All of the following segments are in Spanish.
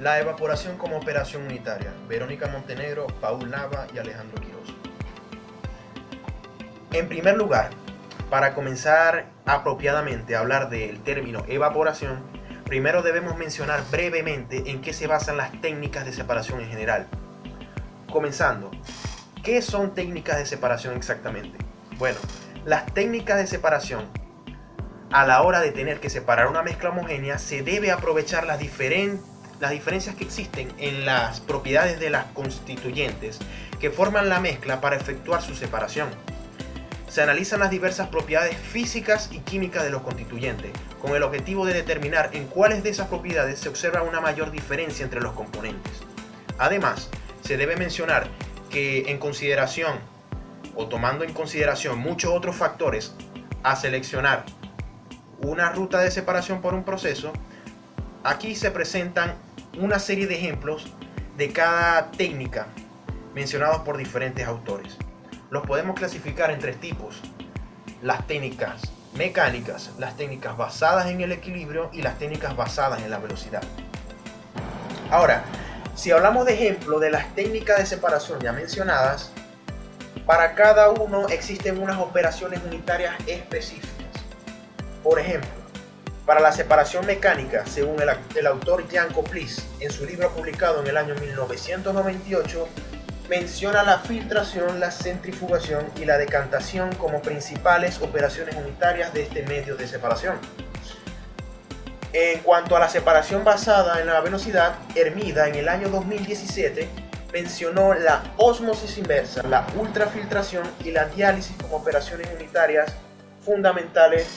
La evaporación como operación unitaria. Verónica Montenegro, Paul Nava y Alejandro Quiroz. En primer lugar, para comenzar apropiadamente a hablar del término evaporación, primero debemos mencionar brevemente en qué se basan las técnicas de separación en general. Comenzando, ¿qué son técnicas de separación exactamente? Bueno, las técnicas de separación, a la hora de tener que separar una mezcla homogénea, se debe aprovechar las diferencias que existen en las propiedades de las constituyentes que forman la mezcla para efectuar su separación. Se analizan las diversas propiedades físicas y químicas de los constituyentes, con el objetivo de determinar en cuáles de esas propiedades se observa una mayor diferencia entre los componentes. Además, se debe mencionar que tomando en consideración muchos otros factores, a seleccionar una ruta de separación por un proceso, aquí se presentan una serie de ejemplos de cada técnica mencionados por diferentes autores. Los podemos clasificar en tres tipos: las técnicas mecánicas, las técnicas basadas en el equilibrio y las técnicas basadas en la velocidad. Ahora, si hablamos de ejemplo de las técnicas de separación ya mencionadas, para cada uno existen unas operaciones unitarias específicas. Por ejemplo, para la separación mecánica, según el autor Jan Koplis, en su libro publicado en el año 1998, menciona la filtración, la centrifugación y la decantación como principales operaciones unitarias de este medio de separación. En cuanto a la separación basada en la velocidad, Hermida en el año 2017 mencionó la ósmosis inversa, la ultrafiltración y la diálisis como operaciones unitarias fundamentales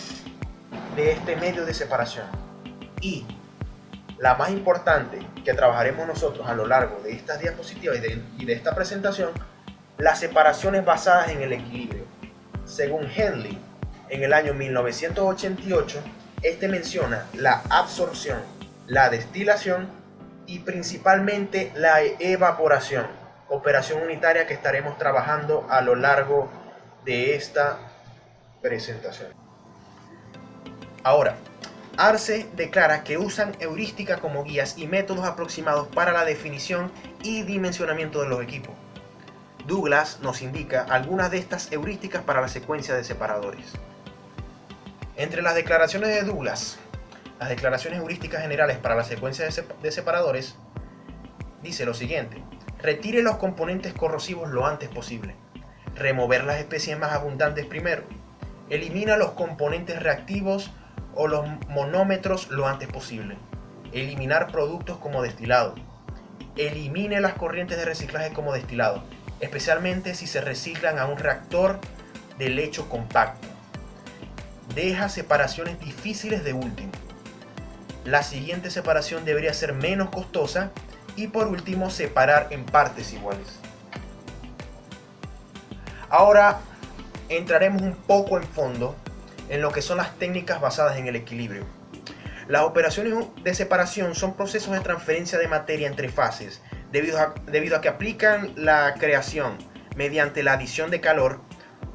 de este medio de separación. Y la más importante que trabajaremos nosotros a lo largo de estas diapositivas y de esta presentación, las separaciones basadas en el equilibrio. Según Henley, en el año 1988, este menciona la absorción, la destilación y principalmente la evaporación, operación unitaria que estaremos trabajando a lo largo de esta presentación. Ahora, Arce declara que usan heurística como guías y métodos aproximados para la definición y dimensionamiento de los equipos. Douglas nos indica algunas de estas heurísticas para la secuencia de separadores. Entre las declaraciones de Douglas, las declaraciones heurísticas generales para la secuencia de separadores, dice lo siguiente: retire los componentes corrosivos lo antes posible, remover las especies más abundantes primero, elimina los componentes reactivos o los monómetros lo antes posible, eliminar productos como destilado, elimine las corrientes de reciclaje como destilado, especialmente si se reciclan a un reactor de lecho compacto, deja separaciones difíciles de último, la siguiente separación debería ser menos costosa y por último separar en partes iguales. Ahora entraremos un poco en fondo en lo que son las técnicas basadas en el equilibrio. Las operaciones de separación son procesos de transferencia de materia entre fases, debido a que aplican la creación mediante la adición de calor,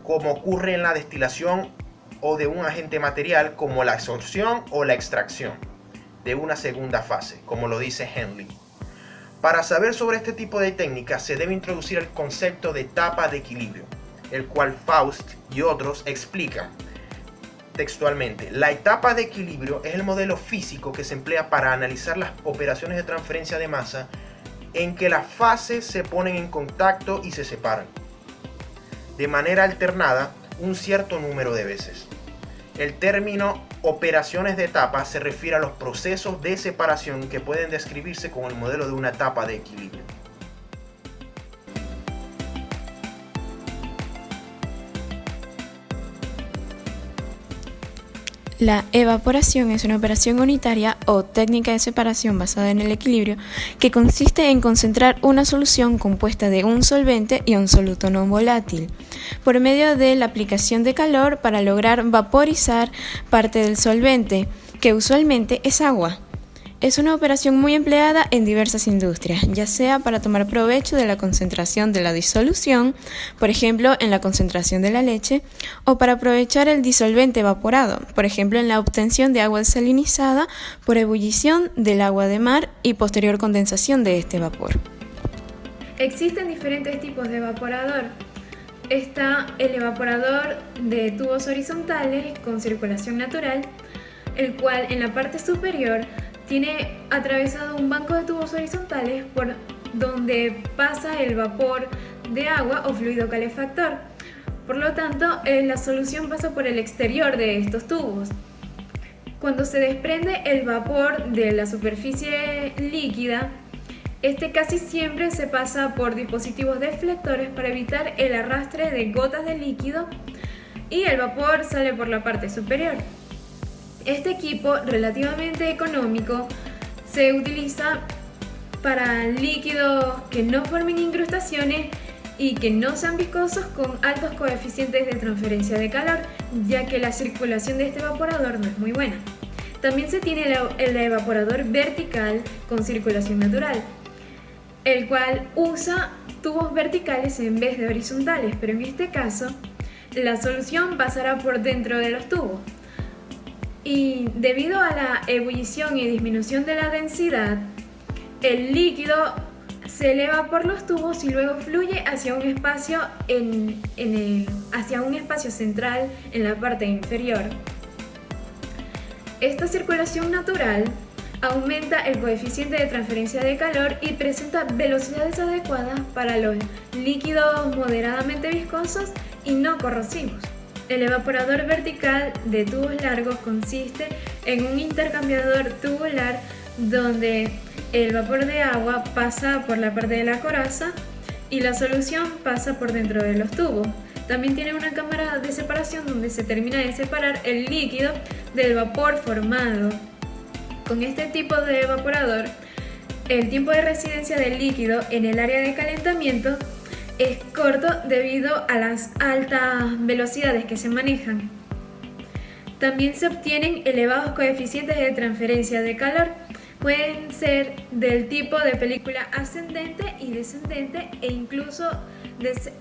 como ocurre en la destilación, o de un agente material como la absorción o la extracción de una segunda fase, como lo dice Henley. Para saber sobre este tipo de técnicas se debe introducir el concepto de etapa de equilibrio, el cual Faust y otros explican textualmente: la etapa de equilibrio es el modelo físico que se emplea para analizar las operaciones de transferencia de masa en que las fases se ponen en contacto y se separan de manera alternada un cierto número de veces. El término operaciones de etapa se refiere a los procesos de separación que pueden describirse con el modelo de una etapa de equilibrio. La evaporación es una operación unitaria o técnica de separación basada en el equilibrio que consiste en concentrar una solución compuesta de un solvente y un soluto no volátil por medio de la aplicación de calor para lograr vaporizar parte del solvente, que usualmente es agua. Es una operación muy empleada en diversas industrias, ya sea para tomar provecho de la concentración de la disolución, por ejemplo en la concentración de la leche, o para aprovechar el disolvente evaporado, por ejemplo en la obtención de agua desalinizada por ebullición del agua de mar y posterior condensación de este vapor. Existen diferentes tipos de evaporador. Está el evaporador de tubos horizontales con circulación natural, el cual en la parte superior tiene atravesado un banco de tubos horizontales por donde pasa el vapor de agua o fluido calefactor. Por lo tanto, la solución pasa por el exterior de estos tubos. Cuando se desprende el vapor de la superficie líquida, este casi siempre se pasa por dispositivos deflectores para evitar el arrastre de gotas de líquido y el vapor sale por la parte superior. Este equipo, relativamente económico, se utiliza para líquidos que no formen incrustaciones y que no sean viscosos con altos coeficientes de transferencia de calor, ya que la circulación de este evaporador no es muy buena. También se tiene el evaporador vertical con circulación natural, el cual usa tubos verticales en vez de horizontales, pero en este caso la solución pasará por dentro de los tubos. Y debido a la ebullición y disminución de la densidad, el líquido se eleva por los tubos y luego fluye hacia un espacio, hacia un espacio central en la parte inferior. Esta circulación natural aumenta el coeficiente de transferencia de calor y presenta velocidades adecuadas para los líquidos moderadamente viscosos y no corrosivos. El evaporador vertical de tubos largos consiste en un intercambiador tubular donde el vapor de agua pasa por la parte de la coraza y la solución pasa por dentro de los tubos. También tiene una cámara de separación donde se termina de separar el líquido del vapor formado. Con este tipo de evaporador, el tiempo de residencia del líquido en el área de calentamiento es corto debido a las altas velocidades que se manejan. También se obtienen elevados coeficientes de transferencia de calor. Pueden ser del tipo de película ascendente y descendente e incluso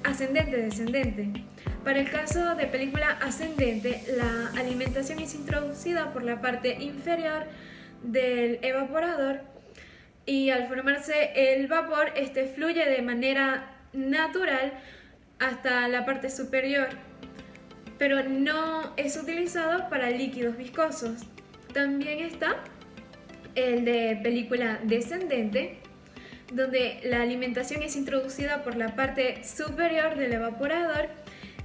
ascendente-descendente. Para el caso de película ascendente, la alimentación es introducida por la parte inferior del evaporador y al formarse el vapor, este fluye de manera natural hasta la parte superior, pero no es utilizado para líquidos viscosos. También está el de película descendente, donde la alimentación es introducida por la parte superior del evaporador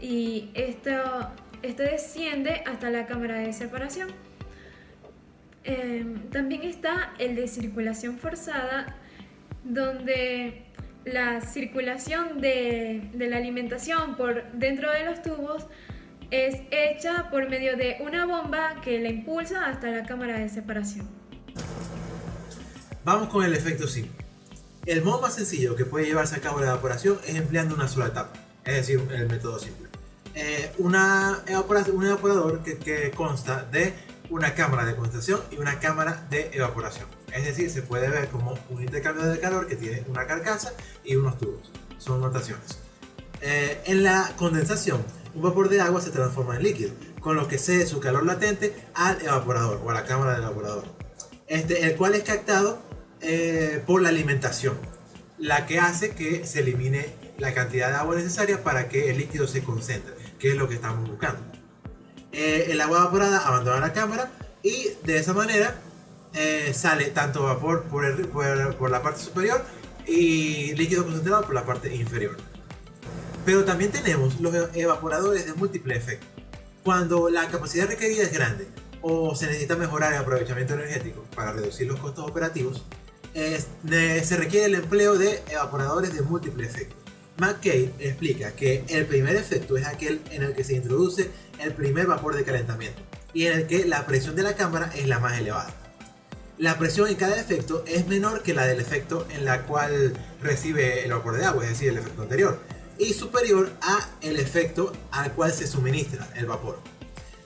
y esto desciende hasta la cámara de separación. También está el de circulación forzada, donde la circulación de la alimentación por dentro de los tubos es hecha por medio de una bomba que la impulsa hasta la cámara de separación. Vamos con el efecto simple. El modo más sencillo que puede llevarse a cabo la evaporación es empleando una sola etapa, es decir, el método simple. Un evaporador que consta de una cámara de condensación y una cámara de evaporación. Es decir, se puede ver como un intercambio de calor que tiene una carcasa y unos tubos. Son notaciones. En la condensación, un vapor de agua se transforma en líquido, con lo que cede su calor latente al evaporador o a la cámara del evaporador, el cual es captado por la alimentación, la que hace que se elimine la cantidad de agua necesaria para que el líquido se concentre, que es lo que estamos buscando. El agua evaporada abandona la cámara y de esa manera sale tanto vapor por la parte superior y líquido concentrado por la parte inferior. Pero también tenemos los evaporadores de múltiple efecto. Cuando la capacidad requerida es grande o se necesita mejorar el aprovechamiento energético para reducir los costos operativos, se requiere el empleo de evaporadores de múltiple efecto. McKay explica que el primer efecto es aquel en el que se introduce el primer vapor de calentamiento y en el que la presión de la cámara es la más elevada. La presión en cada efecto es menor que la del efecto en la cual recibe el vapor de agua, es decir, el efecto anterior, y superior a el efecto al cual se suministra el vapor.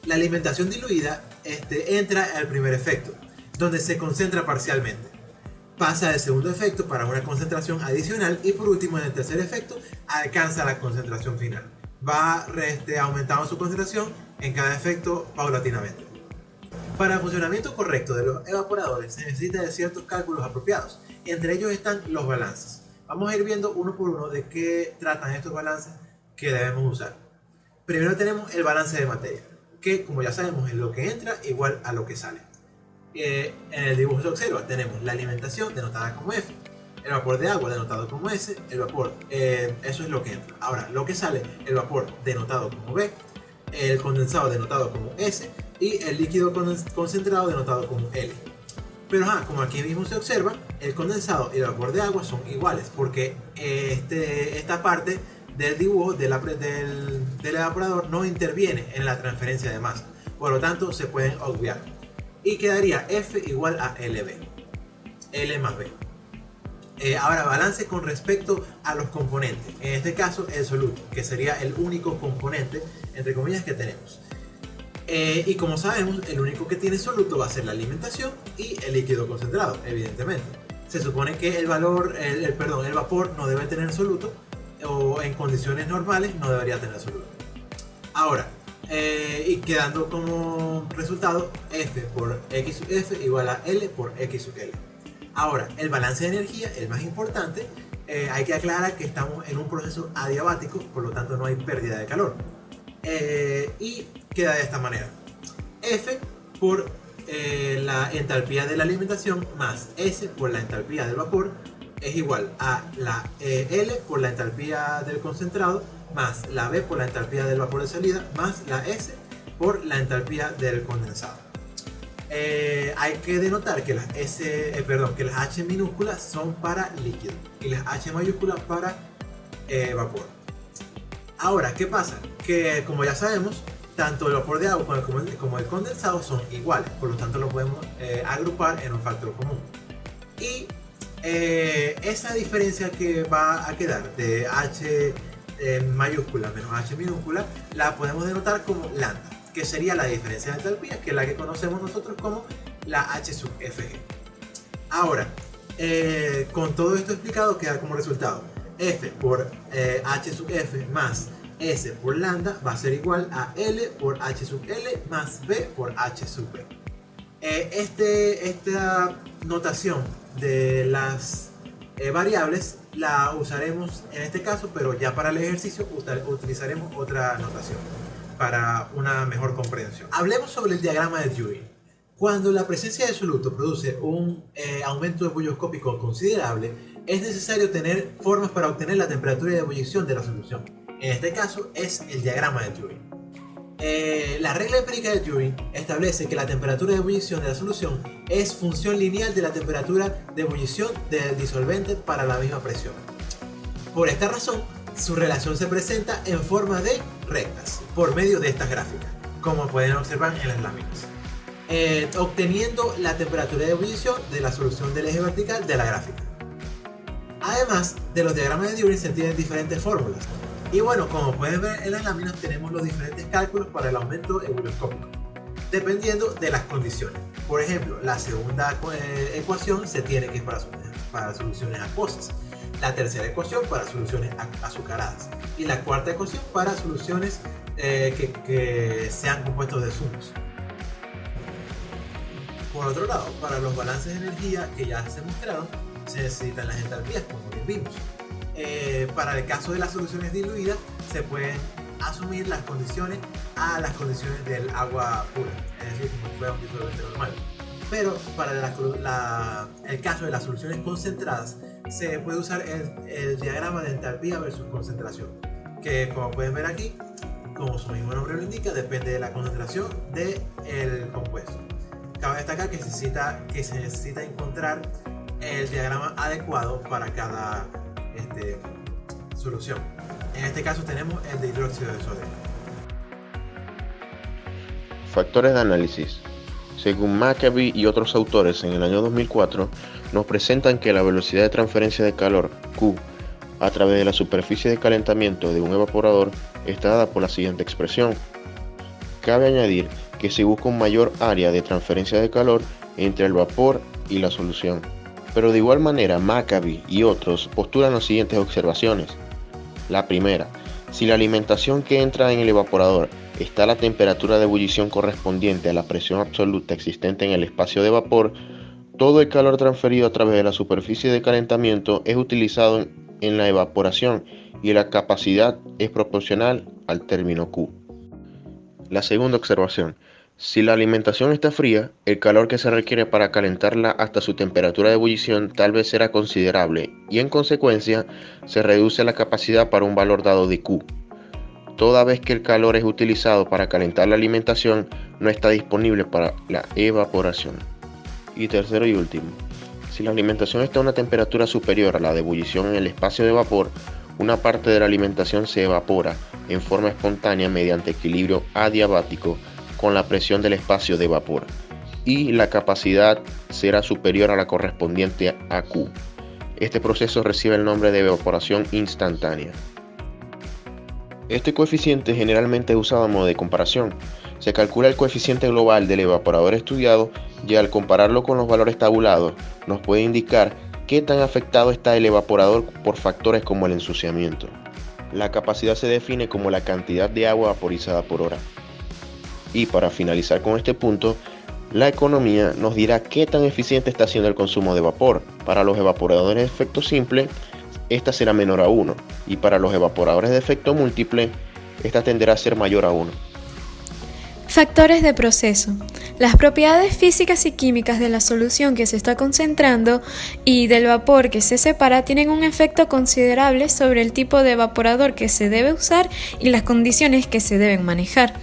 La alimentación diluida entra al primer efecto. donde se concentra parcialmente. Pasa del segundo efecto para una concentración adicional y por último en el tercer efecto alcanza la concentración final. Va aumentando su concentración en cada efecto paulatinamente. Para el funcionamiento correcto de los evaporadores se necesita de ciertos cálculos apropiados. Entre ellos están los balances. Vamos a ir viendo uno por uno de qué tratan estos balances que debemos usar. Primero tenemos el balance de materia, que como ya sabemos es lo que entra igual a lo que sale. En el dibujo se observa, tenemos la alimentación denotada como F, el vapor de agua denotado como S, el vapor, eso es lo que entra. Ahora, lo que sale, el vapor denotado como B, el condensado denotado como S y el líquido concentrado denotado como L. Pero como aquí mismo se observa, el condensado y el vapor de agua son iguales porque esta parte del dibujo del evaporador no interviene en la transferencia de masa, por lo tanto se pueden obviar y quedaría F igual a LB, L más B. Ahora, balance con respecto a los componentes, en este caso el soluto, que sería el único componente entre comillas que tenemos. Y como sabemos, el único que tiene soluto va a ser la alimentación y el líquido concentrado, evidentemente. Se supone que el vapor no debe tener soluto, o en condiciones normales no debería tener soluto. Ahora, y quedando como resultado F por X sub F igual a L por X sub L. Ahora, el balance de energía, el más importante, hay que aclarar que estamos en un proceso adiabático, por lo tanto no hay pérdida de calor. Y queda de esta manera: F por la entalpía de la alimentación más S por la entalpía del vapor es igual a la L por la entalpía del concentrado más la B por la entalpía del vapor de salida más la S por la entalpía del condensado. Hay que denotar que las H minúsculas son para líquido y las H mayúsculas para vapor. Ahora, ¿qué pasa? Que como ya sabemos, tanto el vapor de agua como el condensado son iguales, por lo tanto lo podemos agrupar en un factor común. Y esa diferencia que va a quedar de H mayúscula menos H minúscula la podemos denotar como lambda, que sería la diferencia de entalpía, que es la que conocemos nosotros como la H sub Fg. Ahora, con todo esto explicado, queda como resultado F por H sub F más S por lambda va a ser igual a L por H sub L más B por H sub B. Esta notación de las variables la usaremos en este caso, pero ya para el ejercicio utilizaremos otra notación para una mejor comprensión. Hablemos sobre el diagrama de Dewey. Cuando la presencia de soluto produce un aumento ebullioscópico considerable, es necesario tener formas para obtener la temperatura de ebullición de la solución. En este caso es el diagrama de Dewey. La regla empírica de Dewey establece que la temperatura de ebullición de la solución es función lineal de la temperatura de ebullición del disolvente para la misma presión. Por esta razón, su relación se presenta en forma de rectas por medio de estas gráficas, como pueden observar en las láminas, obteniendo la temperatura de ebullición de la solución del eje vertical de la gráfica. Además de los diagramas de Dewey se tienen diferentes fórmulas. Y bueno, como pueden ver en las láminas tenemos los diferentes cálculos para el aumento ebullioscópico, dependiendo de las condiciones. Por ejemplo, la segunda ecuación se tiene que es para soluciones acuosas, la tercera ecuación para soluciones azucaradas y la cuarta ecuación para soluciones que sean compuestos de zumos. Por otro lado, para los balances de energía que ya se mostraron, se necesitan las entalpías, como bien vimos. Para el caso de las soluciones diluidas se pueden asumir las condiciones a las condiciones del agua pura, es decir, como si fuera un disolvente normal. Pero para el caso de las soluciones concentradas se puede usar el diagrama de entalpía versus concentración, que como pueden ver aquí, como su mismo nombre lo indica, depende de la concentración del compuesto. Cabe destacar que se necesita encontrar el diagrama adecuado para cada solución. En este caso tenemos el de hidróxido de sodio. Factores de análisis. Según Maccabi y otros autores en el año 2004, nos presentan que la velocidad de transferencia de calor, Q, a través de la superficie de calentamiento de un evaporador está dada por la siguiente expresión. Cabe añadir que se busca un mayor área de transferencia de calor entre el vapor y la solución. Pero de igual manera, Maccabi y otros postulan las siguientes observaciones. La primera, si la alimentación que entra en el evaporador está a la temperatura de ebullición correspondiente a la presión absoluta existente en el espacio de vapor, todo el calor transferido a través de la superficie de calentamiento es utilizado en la evaporación y la capacidad es proporcional al término Q. La segunda observación, si la alimentación está fría, el calor que se requiere para calentarla hasta su temperatura de ebullición tal vez será considerable y en consecuencia se reduce la capacidad para un valor dado de Q. Toda vez que el calor es utilizado para calentar la alimentación, no está disponible para la evaporación. Y tercero y último, si la alimentación está a una temperatura superior a la de ebullición en el espacio de vapor, una parte de la alimentación se evapora en forma espontánea mediante equilibrio adiabático con la presión del espacio de vapor, y la capacidad será superior a la correspondiente a Q. Este proceso recibe el nombre de evaporación instantánea. Este coeficiente generalmente es usado a modo de comparación. Se calcula el coeficiente global del evaporador estudiado y al compararlo con los valores tabulados nos puede indicar qué tan afectado está el evaporador por factores como el ensuciamiento. La capacidad se define como la cantidad de agua vaporizada por hora. Y para finalizar con este punto, la economía nos dirá qué tan eficiente está siendo el consumo de vapor. Para los evaporadores de efecto simple, esta será menor a 1, y para los evaporadores de efecto múltiple, esta tenderá a ser mayor a 1. Factores de proceso. Las propiedades físicas y químicas de la solución que se está concentrando y del vapor que se separa tienen un efecto considerable sobre el tipo de evaporador que se debe usar y las condiciones que se deben manejar.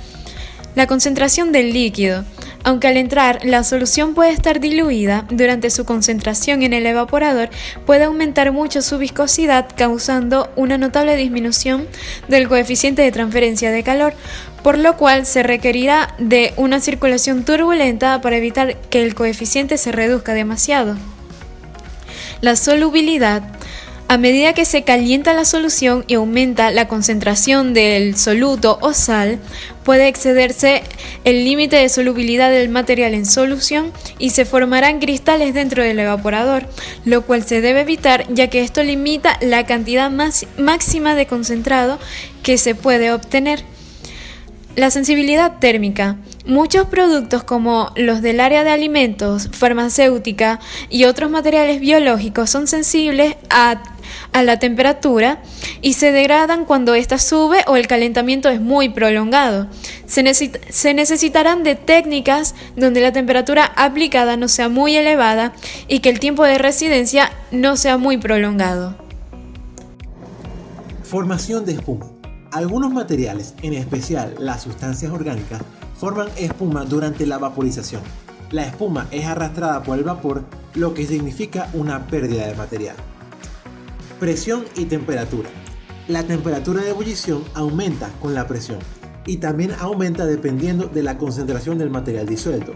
La concentración del líquido. Aunque al entrar la solución puede estar diluida, durante su concentración en el evaporador puede aumentar mucho su viscosidad, causando una notable disminución del coeficiente de transferencia de calor, por lo cual se requerirá de una circulación turbulenta para evitar que el coeficiente se reduzca demasiado. La solubilidad. A medida que se calienta la solución y aumenta la concentración del soluto o sal, puede excederse el límite de solubilidad del material en solución y se formarán cristales dentro del evaporador, lo cual se debe evitar ya que esto limita la cantidad máxima de concentrado que se puede obtener. La sensibilidad térmica. Muchos productos como los del área de alimentos, farmacéutica y otros materiales biológicos son sensibles a la temperatura y se degradan cuando ésta sube o el calentamiento es muy prolongado. Se necesitarán de técnicas donde la temperatura aplicada no sea muy elevada y que el tiempo de residencia no sea muy prolongado. Formación de espuma. Algunos materiales, en especial las sustancias orgánicas, forman espuma durante la vaporización. La espuma es arrastrada por el vapor, lo que significa una pérdida de material. Presión y temperatura. La temperatura de ebullición aumenta con la presión y también aumenta dependiendo de la concentración del material disuelto.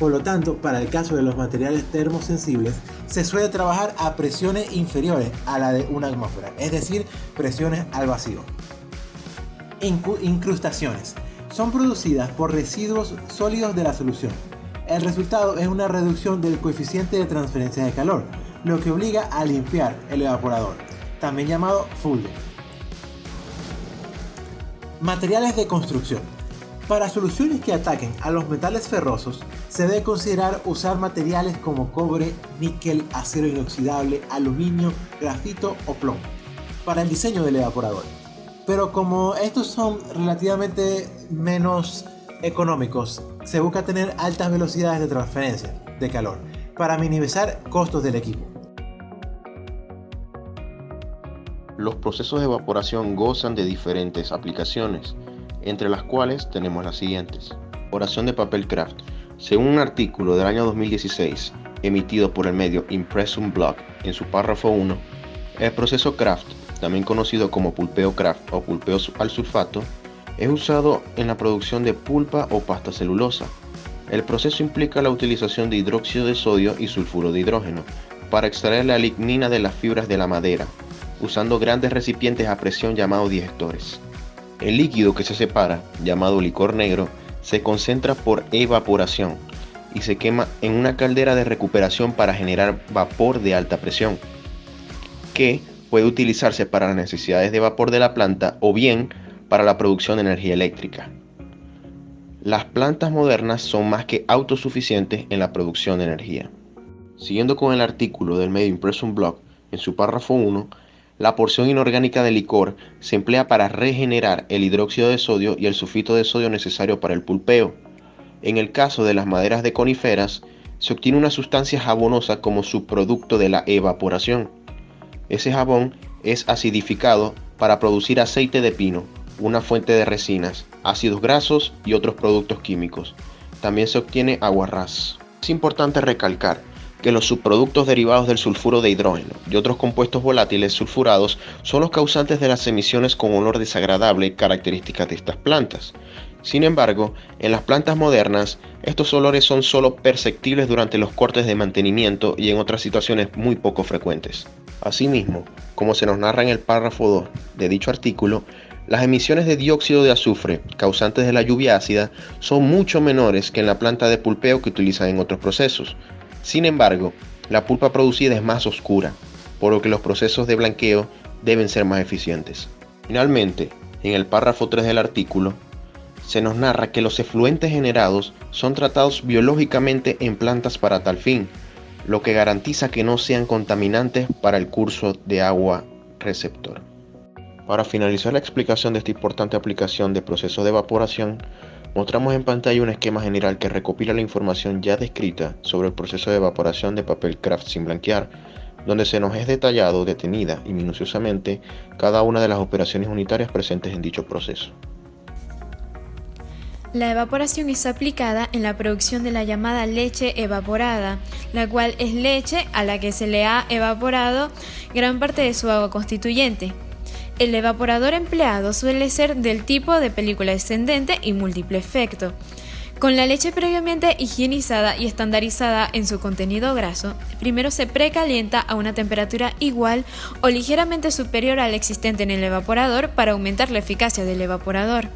Por lo tanto, para el caso de los materiales termosensibles, se suele trabajar a presiones inferiores a la de una atmósfera, es decir, presiones al vacío. Incrustaciones. Son producidas por residuos sólidos de la solución. El resultado es una reducción del coeficiente de transferencia de calor, lo que obliga a limpiar el evaporador, también llamado fulde. Materiales de construcción. Para soluciones que ataquen a los metales ferrosos, se debe considerar usar materiales como cobre, níquel, acero inoxidable, aluminio, grafito o plomo para el diseño del evaporador. Pero como estos son relativamente menos económicos, se busca tener altas velocidades de transferencia de calor para minimizar costos del equipo. Los procesos de evaporación gozan de diferentes aplicaciones, entre las cuales tenemos las siguientes. Evaporación de papel craft. Según un artículo del año 2016, emitido por el medio Impressum Blog en su párrafo 1, el proceso craft, también conocido como pulpeo craft o pulpeo al sulfato, es usado en la producción de pulpa o pasta celulosa. El proceso implica la utilización de hidróxido de sodio y sulfuro de hidrógeno para extraer la lignina de las fibras de la madera, usando grandes recipientes a presión llamados digestores. El líquido que se separa, llamado licor negro, se concentra por evaporación. y se quema en una caldera de recuperación para generar vapor de alta presión, que puede utilizarse para las necesidades de vapor de la planta o bien para la producción de energía eléctrica. Las plantas modernas son más que autosuficientes en la producción de energía. Siguiendo con el artículo del medio Impressum Blog, en su párrafo 1, la porción inorgánica del licor se emplea para regenerar el hidróxido de sodio y el sulfito de sodio necesario para el pulpeo. En el caso de las maderas de coníferas, se obtiene una sustancia jabonosa como subproducto de la evaporación. Ese jabón es acidificado para producir aceite de pino, una fuente de resinas, ácidos grasos y otros productos químicos. También se obtiene agua ras. Es importante recalcar que los subproductos derivados del sulfuro de hidrógeno y otros compuestos volátiles sulfurados son los causantes de las emisiones con olor desagradable características de estas plantas. Sin embargo, en las plantas modernas, estos olores son solo perceptibles durante los cortes de mantenimiento y en otras situaciones muy poco frecuentes. Asimismo, como se nos narra en el párrafo 2 de dicho artículo, las emisiones de dióxido de azufre, causantes de la lluvia ácida, son mucho menores que en la planta de pulpeo que utilizan en otros procesos. Sin embargo, la pulpa producida es más oscura, por lo que los procesos de blanqueo deben ser más eficientes. Finalmente, en el párrafo 3 del artículo, se nos narra que los efluentes generados son tratados biológicamente en plantas para tal fin, lo que garantiza que no sean contaminantes para el curso de agua receptor. Para finalizar la explicación de esta importante aplicación de procesos de evaporación, mostramos en pantalla un esquema general que recopila la información ya descrita sobre el proceso de evaporación de papel craft sin blanquear, donde se nos es detallado, detenida y minuciosamente cada una de las operaciones unitarias presentes en dicho proceso. La evaporación es aplicada en la producción de la llamada leche evaporada, la cual es leche a la que se le ha evaporado gran parte de su agua constituyente. El evaporador empleado suele ser del tipo de película descendente y múltiple efecto. Con la leche previamente higienizada y estandarizada en su contenido graso, primero se precalienta a una temperatura igual o ligeramente superior a la existente en el evaporador para aumentar la eficacia del evaporador.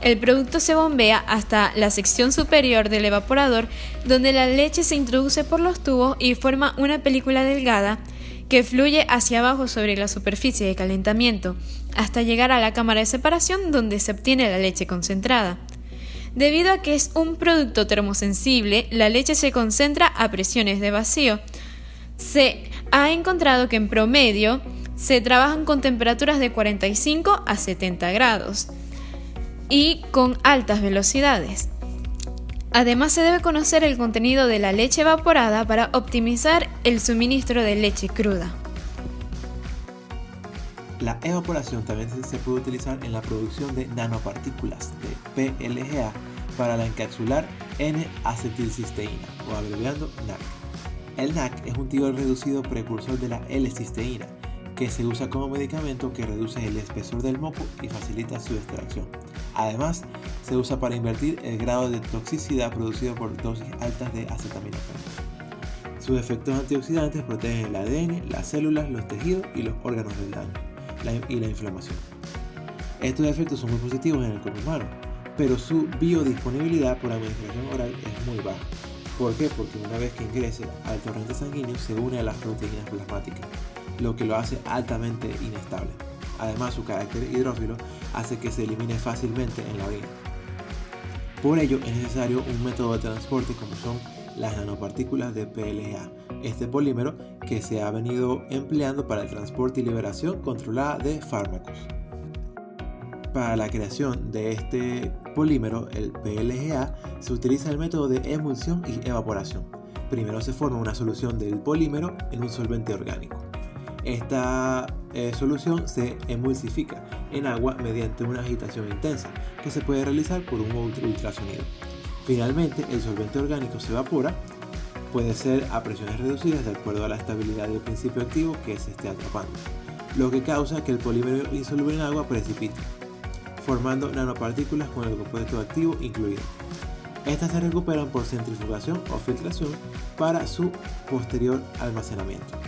El producto se bombea hasta la sección superior del evaporador, donde la leche se introduce por los tubos y forma una película delgada que fluye hacia abajo sobre la superficie de calentamiento, hasta llegar a la cámara de separación donde se obtiene la leche concentrada. Debido a que es un producto termosensible, la leche se concentra a presiones de vacío. Se ha encontrado que en promedio se trabajan con temperaturas de 45 a 70 grados y con altas velocidades. Además, se debe conocer el contenido de la leche evaporada para optimizar el suministro de leche cruda. La evaporación también se puede utilizar en la producción de nanopartículas de PLGA para la encapsular N-acetilcisteína, o abreviando NAC. El NAC es un tiol reducido precursor de la L-cisteína, que se usa como medicamento que reduce el espesor del moco y facilita su extracción. Además, se usa para invertir el grado de toxicidad producido por dosis altas de acetaminofén. Sus efectos antioxidantes protegen el ADN, las células, los tejidos y los órganos del daño y la inflamación. Estos efectos son muy positivos en el cuerpo humano, pero su biodisponibilidad por administración oral es muy baja. ¿Por qué? Porque una vez que ingrese al torrente sanguíneo se une a las proteínas plasmáticas, lo que lo hace altamente inestable. Además, su carácter hidrófilo hace que se elimine fácilmente en la orina. Por ello, es necesario un método de transporte como son las nanopartículas de PLGA, este polímero que se ha venido empleando para el transporte y liberación controlada de fármacos. Para la creación de este polímero, el PLGA, se utiliza el método de emulsión y evaporación. Primero se forma una solución del polímero en un solvente orgánico. Esta solución se emulsifica en agua mediante una agitación intensa que se puede realizar por un ultrasonido. Finalmente, el solvente orgánico se evapora, puede ser a presiones reducidas de acuerdo a la estabilidad del principio activo que se esté atrapando, lo que causa que el polímero insoluble en agua precipite, formando nanopartículas con el compuesto activo incluido. Estas se recuperan por centrifugación o filtración para su posterior almacenamiento.